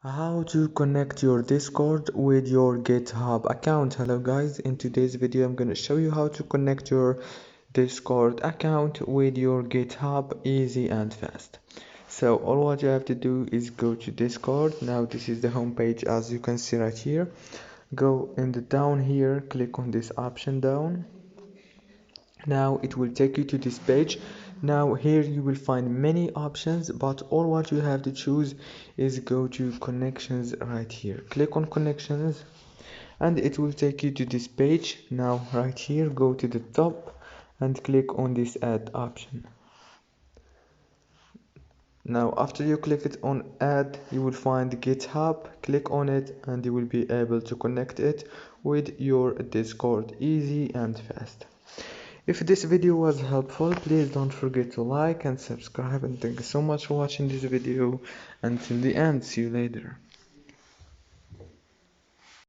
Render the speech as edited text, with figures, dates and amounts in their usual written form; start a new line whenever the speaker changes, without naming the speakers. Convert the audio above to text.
How to connect your Discord with your GitHub account. Hello guys, in today's video I'm going to show you how to connect your Discord account with your GitHub easy and fast. So all what you have to do is go to Discord. Now this is the home page as you can see right here. Go in the down here, click on this option down. Now it will take you to this page. Now here you will find many options, but all what you have to choose is go to connections right here. Click on connections and it will take you to this page. Now right here, go to the top and click on this add option. Now after you click it on add, you will find GitHub. Click on it and you will be able to connect it with your Discord easy and fast. If this video was helpful, please don't forget to like and subscribe, and thank you so much for watching this video until the end. See you later.